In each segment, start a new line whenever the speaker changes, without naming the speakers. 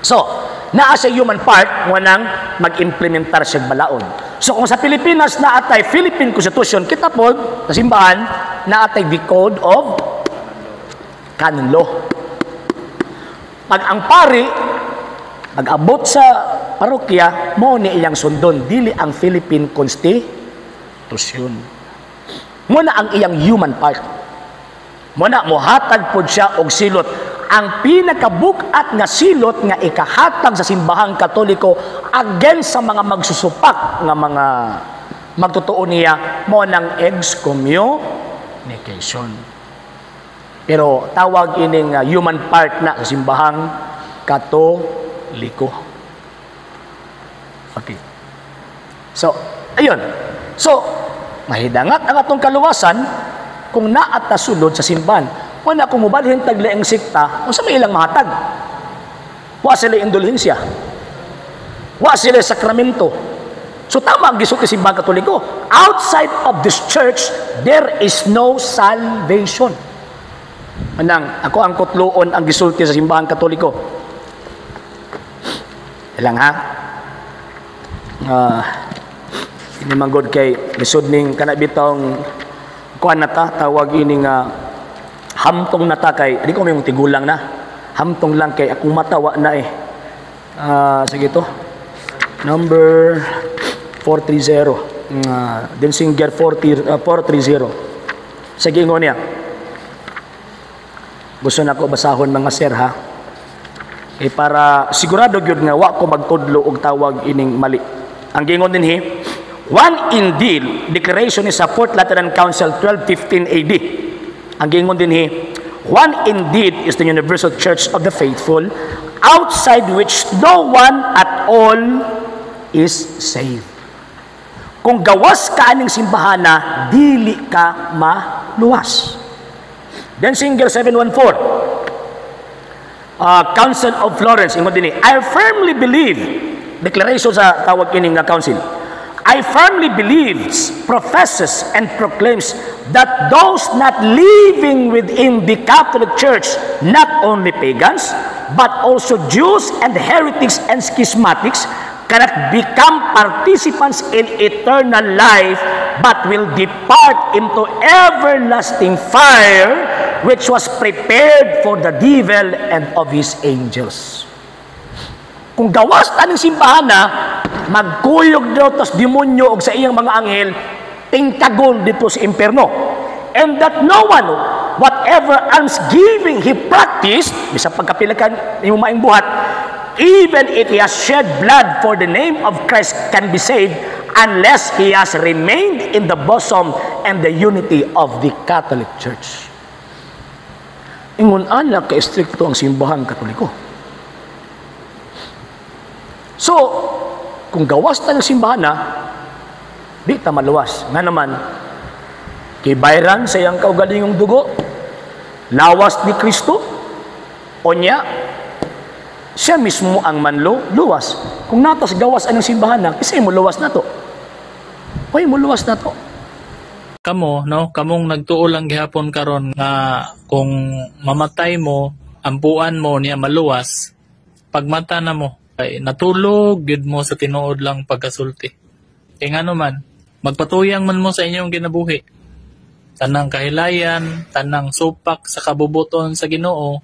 So, naa sa human part mo nang mag-implementar siya balaod. So, kung sa Pilipinas naatay Philippine Constitution, kita po, sa simbahan, naatay the Code of Canon Law. Pag ang pari, pag-abot sa parokya, mo ni iyang sundon, dili ang Philippine Constitution. Muna ang iyang human part. Muna, mohatag po siya og silot. Ang pinakabukat nga silot nga ikahatag sa simbahang Katoliko against sa mga magsusupak nga mga magtotoo niya mo ng excommunication. Pero tawag ining human part na sa simbahang Katoliko. Okay. So, ayun. So, mahidangat ang atong kaluwasan kung naat na sulod sa simbahan. Wala kung mubalhin taglaing sikta, o sa may ilang mahatag. Wa sila indulhensya. Wa sila sakramento. So tama ang gisulti sa simbahang Katoliko. Outside of this church, there is no salvation. Manang, ako ang kutloon ang gisulti sa simbahang Katoliko. Ilang ha? Ini manggod kay lisod ning kanabitong kuan nata tawag ini nga hamtong nata kay di ko may tigulang na hamtong lang kay akong matawa na sige to number 430 Denzinger 430 sige ingon niya gusto na ko basahon mga sir ha para sigurado gyud nga wa ko magtudlo og tawag ining mali ang gingon dinhi one indeed declaration is sa Fourth Lateran Council 1215 AD. Ang gingon dinhi, one indeed is the universal church of the faithful, outside which no one at all is saved. Kung gawas ka aning simbahana, dili ka maluwas. Denzinger 714, Council of Florence, ingon dinhi, I firmly believe, declaration sa tawag ining council, I firmly believes, professes, and proclaims that those not living within the Catholic Church, not only pagans, but also Jews and heretics and schismatics, cannot become participants in eternal life, but will depart into everlasting fire, which was prepared for the devil and of his angels. Kung gawas taning simbahana, magkuyog daw tas demonyo og sa iyang mga anghel, tingkagol dito sa impierno. And that no one, whatever almsgiving he practiced, bisag pagkapilakan imo maing buhat, even if he has shed blood for the name of Christ, can be saved unless he has remained in the bosom and the unity of the Catholic Church. Ingon ana ka istrikto ang simbahang Katoliko. So, kung gawas ta ng simbahan na, di ta maluwas. Nga naman, kay bayran sa iyang kaugalingong dugo, lawas ni Kristo, o niya, siya mismo ang manlo, luwas. Kung natas gawas anong simbahan na, kasi mo luwas na to. Hoy, mo luwas na to.
Kamo, no? Kamong nagtuo lang gihapon karon nga kung mamatay mo, ampuan mo niya maluwas, pagmata na mo, ay natulog gid mo sa tinuod lang pagkasulti. Kaya nga naman, magpatuyang man mo sa inyong ginabuhi. Tanang kahilayan, tanang supak sa kabubuton sa Ginoo,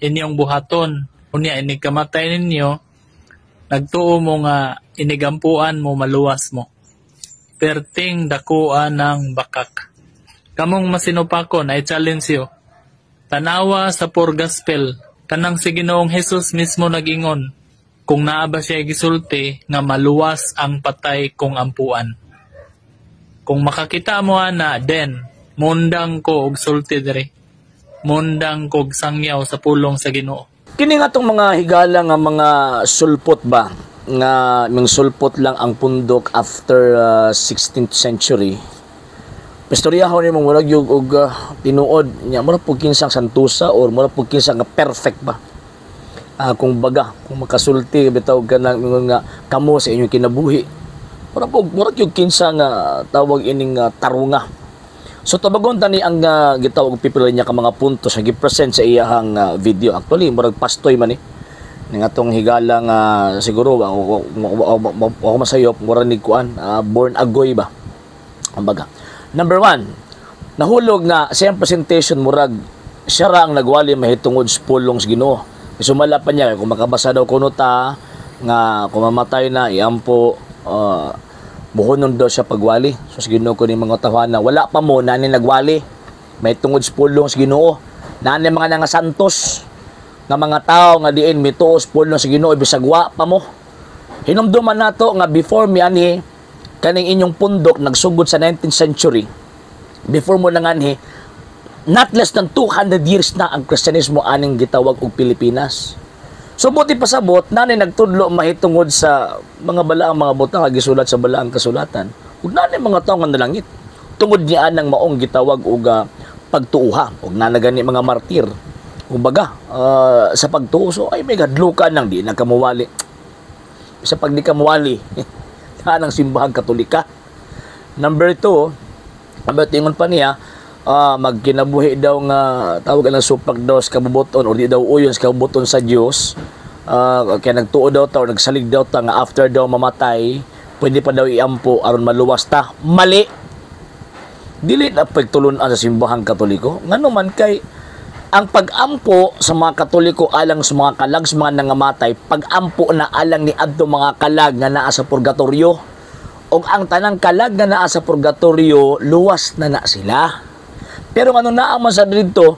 inyong buhaton. Unya inig kamatay ninyo, nagtuo mo nga inigampuan mo maluwas mo. Perting dakuan ng bakak. Kamong masinupakon ay challenge yo. Tanawa sa poor gospel, kanang si Ginoong Hesus mismo nagingon, kung naa ba siya gisulti nga maluwas ang patay kung ampuan. Kung makakita mo ana, den, mundang ko og sulti diri. Mundang ko og sangyaw sa pulong sa Ginoo.
Kini nga tong mga higala nga mga sulpot ba, nga mga sulpot lang ang pundok after 16th century. Pastoryahon ni mong murag yung tinuod niya, murag po kinsang santusa or murag po kinsang nga perfect ba. Kung baga, kung makasulti, bitaw ka lang nga kamo sa inyong kinabuhi. Murag yung kinsa nga tawag ining tarunga. So tabagon tani ang gitawag people niya ka mga puntos nga gi-present sa iyang video. Actually, murag pastoy man ning atong higala nga siguro ako masayop mura ni kuan born agoy ba kumbaga. Number 1, nahulog nga siyang presentation murag siya ra ang nagwali mahitungod sa pulong sa Ginoo. Sumala pa niya kung makabasa daw kuno ta nga kung mamatay na iampo buhonon daw siya pagwali. So sa Ginoo ko ni mga tawana wala pa mo na ni nagwali mahitungod sa pulong sa Ginoo. Nani mga nga santos nga mga tao nga diin mituos pulong sa Ginoo bisag wa pa mo. Hinumduman nato nga before mi ani kaning inyong pundok nagsugod sa 19th century. Before mo nanganhi not less than 200 years na ang Kristyanismo aning gitawag og Pilipinas. So buti pasabot nani nagtudlo mahitungod sa mga balaang mga butang nga gisulat sa balaang kasulatan. Ug nani mga tawo nga nalangit tungod niya nang maong gitawag og pagtuuha ug nanagani mga martir. Kumbaga, sa pagtuso, ay may gadlukan nang di nakamuwali. Sa pag di kamuwali, ng simbahang Katolika. Number 2, tingon pa niya, magkinabuhi daw nga, tawag ng supag daw sa kabubuton, o di daw uyon sa kabubuton sa Diyos. Kaya nagtuo daw ta, o nagsalig daw ta, nga after daw mamatay, pwede pa daw iampo, aron maluwas ta. Mali! Dili na pagtulunan sa simbahang Katoliko. Nga naman kay, ang pag-ampo sa mga Katoliko alang sa mga kalag sa mga nangamatay, pag-ampo na alang ni adto mga kalag nga naa sa purgatoryo. O ang tanang kalag nga naa sa purgatoryo, luwas na sila. Pero ano naa man sa dito,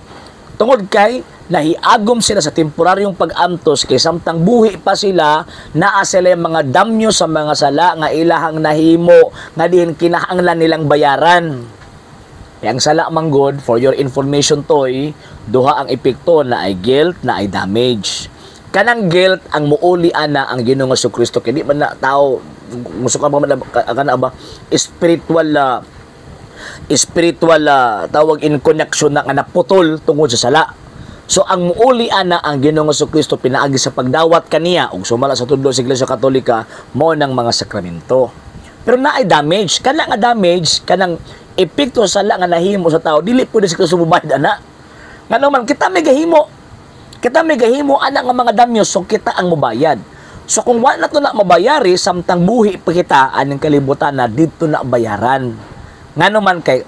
tungod kay nahiagom sila sa temporaryong pag-amtos kay samtang buhi pa sila, naa sila yung mga damyo sa mga sala nga ilahang nahimo nga diin kinahanglan nilang bayaran. Ang sala manggod, for your information toy, duha ang epekto na ay guilt, na ay damage. Kanang guilt ang muuli ana ang Ginoong Jesucristo kay di man na tao muso ka kana ba spiritual tawag in connection na nga naputol tungod sa sala. So ang muuli ana ang Ginoong Jesucristo pinaagi sa pagdawat kaniya ug sumala sa tudlo sa Iglesia Katolika mo ng mga sakramento. Pero na ay damage, kana nga damage kanang epekto sa sala nga nahimo sa tao dili pwede sa sumubayad ana. Ngano man kita may gahimo ana nga mga damyo so kita ang mobayad. So kung wala na to na mabayari samtang buhi pa kita aning kalibutan na dito na bayaran. Ngano man kay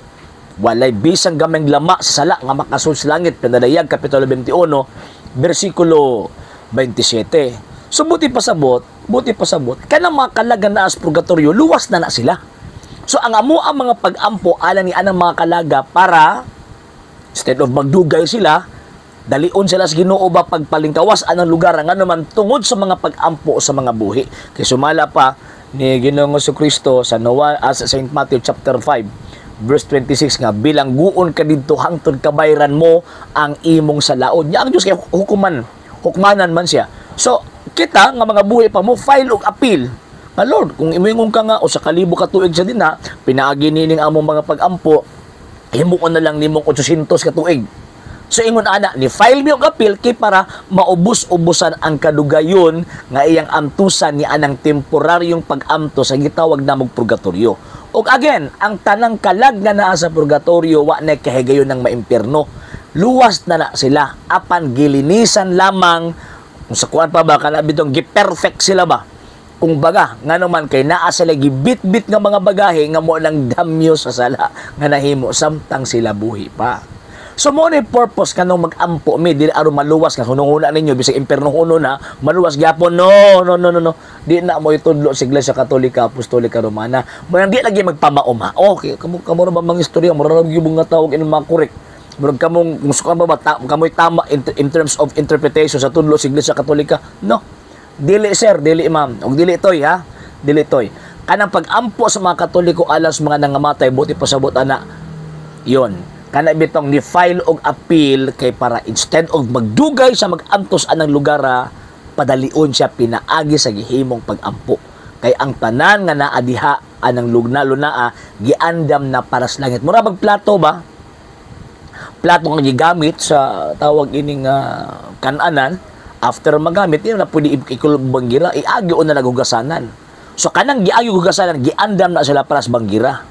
walay bisang gameng lama sa sala nga makasud sa langit pinadayag kapitulo 21 bersikulo 27. So buti pasabot kanang mga kalagan na as purgatorio luwas na sila. So ang amo ang mga pag-ampo alang ni anang mga kalaga para instead of magdugay sila, dalion sila sa Ginoo ba pagpalingkawas anang lugar nga naman tungod sa mga pag-ampo sa mga buhi. Kay sumala pa ni Ginoong Jesucristo sa St. Matthew chapter 5 verse 26 nga bilangguon ka didto hangtod kabayran mo ang imong salaod. Nya ang Dios kay hukmanan man siya. So kita nga mga buhi pa mo file og appeal. Lord, kung imingon ka nga o sa kalibo ka tuig sa din na, pinaagi nining among mga pag-ampo, himuon na lang nimong 800 ka tuig. So ingon ana, ni file mi og appeal kay para maubos-ubusan ang kadugayon nga iyang amtusan ni anang temporaryong pag-amto sa gitawag namog purgatoryo. Og again, ang tanang kalag nga naa sa purgatoryo wa na kahigayon ng maimpierno. Luwas na sila apan gilinisan lamang kung sa kuan pa ba kana bitong gi-perfect sila ba? Kung baga, nga naman kay naa sila gibit-bit nga mga bagahe nga mo lang damyo sa sala nga nahimo samtang sila buhi pa. So mo ni purpose kanong mag-ampo mi dili aron maluwas nga hunong-huna ninyo bisag impierno huno na maluwas gyapon no. Di na mo itudlo sa Iglesia Katolika Apostolika Romana. Mo di lagi magpamaoma. Okay, kamo ra ba mga istorya mo ra gyud nga tawag ining mga korek. Murag kamong musukan ba kamoy tama in terms of interpretation sa tudlo sa Iglesia Katolika? No. Dili sir, dili ma'am. Og dili toy ha. Dili toy. Kanang pag-ampo sa mga Katoliko alas mga nangamatay buti pasabot ana. Yon. Kana bitong ni file og appeal kay para instead og magdugay sa mag-amtos anang lugar padalion siya pinaagi sa gihimong pag-ampo. Kay ang tanan nga naa diha anang lugna-lunaa giandam na para sa langit. Mura bag plato ba? Plato nga gigamit sa tawag ining kananan. After magamit, yun na pwede ikulbangira, iagyo na naghugasanan. So, kanang giagyo hugasanan, giandam na sila para sa banggira.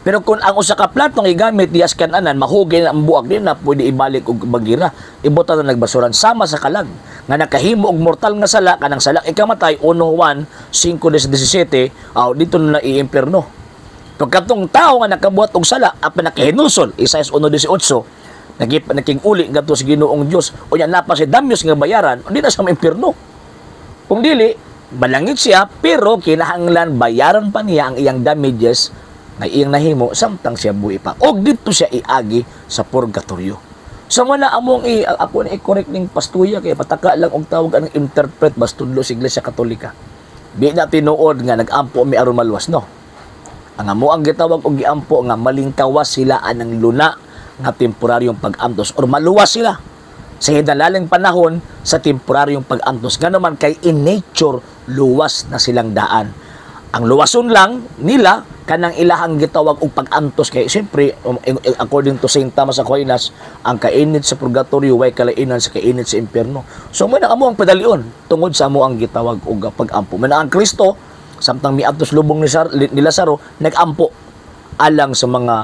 Pero kung ang usa ka platong igamit, diyas kananan, mahugay na ang buwag din na pwede ibalik og banggira. Ibutan na nagbasuran, sama sa kalag. nga nakahimo og mortal nga sala kanang sala ikamatay 1 Juan 5:17 dito na iimpierno. Pagkatong tao nga nakabuhat og sala apan nakahinulsol Isaias 1:18 naging uli ngadto sa Ginoong Dios unya napa si damyos nga bayaran di na sa impierno. Kung dili balangit siya pero kinahanglan bayaran pa niya ang iyang damages na iyang nahimo samtang siya buhi pa og dito siya iagi sa purgatorio. So man among ako na i-correct ning pastuya kay pataka lang og tawag ang interpret bastudlo sa Iglesia Katolika. Di na tinuod nga nagampo mi aron maluwas no. Ang amo ang gitawag og giampo nga malingkawas sila anang luna nga temporaryong pag-antos or maluwas sila sa hidalaling panahon sa temporaryong pag-antos. Ngano man kay in nature luwas na silang daan. Ang luwason lang nila kanang ilahang gitawag og pag-antos kay siyempre according to Saint Thomas Aquinas ang kainit sa purgatorio way kalainan sa kainit sa impierno. So man amo ang padalion tungod sa amo ang gitawag og pag-ampo. Man ang Kristo samtang miadtos lubong ni Lazaro nag-ampo alang sa mga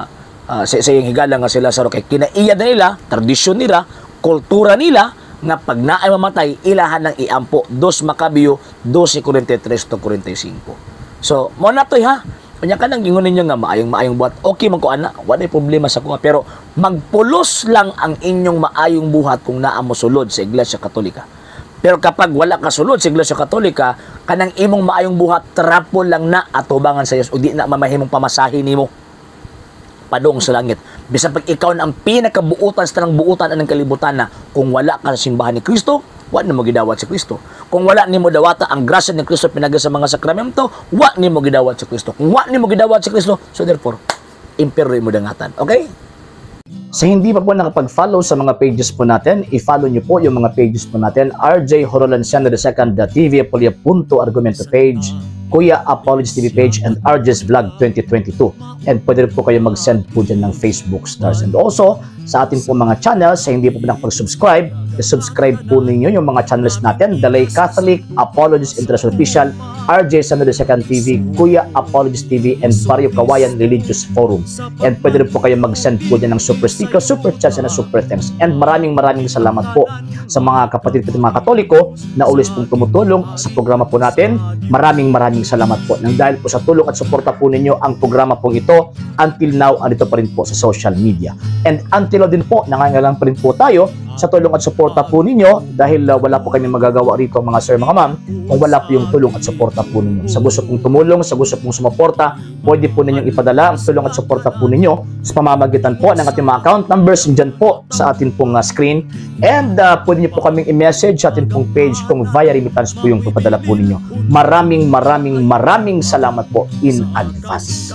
sa iyang higala nga si Lazaro kay kinaiya na nila, tradisyon nila, kultura nila nga pag naay mamatay ilahan ng iampo 2 Makabeo 12:43-45. So mo na toy ha. Kanya ka nang gingon ninyo nga maayong buhat. Okay man ko ana, wala problema sa kuha pero magpulos lang ang inyong maayong buhat kung naa mo sulod sa Iglesia Katolika. Pero kapag wala ka sulod sa Iglesia Katolika, kanang imong maayong buhat trapo lang na atubangan sa Dios o di na mamahimong pamasahin nimo padong sa langit. Bisan pag ikaw na ang pinakabuutan sa tanang buutan anang kalibutan na kung wala ka sa simbahan ni Kristo, wa nimo gidawat si Kristo. Kung wala nimo dawata ang grasya ni Kristo pinagi sa mga sakramento, wa nimo gidawat si Kristo. Kung wa nimo gidawat si Kristo, so therefore, impierno mo dangatan. Okay? Sa hindi pa po nakapag-follow sa mga pages po natin, i-follow nyo po yung mga pages po natin. RJ Horolanciano II TV Apolia Punto Argumento page, Kuya Apologist TV page, and RJ's Vlog 2022. And pwede rin po kayo mag-send po dyan ng Facebook stars. And also, sa ating po mga channels, sa hindi po nakapag-subscribe, subscribe po ninyo yung mga channels natin, The Lay Catholic, Apologist International Official, RJ Sano II TV, Kuya Apologist TV, and Barrio Kawayan Religious Forum. And pwede rin po kayo mag-send po dyan ng super sticker, super chats, and super thanks. And maraming salamat po sa mga kapatid at mga Katoliko na ulis pong tumutulong sa programa po natin. Maraming salamat po. Nang dahil po sa tulong at suporta po ninyo ang programa pong ito, until now, andito pa rin po sa social media. And until din po, nangangailangan pa rin po tayo sa tulong at suporta po ninyo dahil wala po kami magagawa rito mga sir, mga ma'am, kung wala po yung tulong at suporta po ninyo. Sa gusto pong tumulong, sa gusto pong sumuporta, pwede po ninyong ipadala ang tulong at suporta po ninyo sa pamamagitan po ng ating mga account numbers dyan po sa ating pong screen. And pwede nyo po kaming i-message sa ating pong page kung via remittance po yung papadala po ninyo. Maraming salamat po in advance.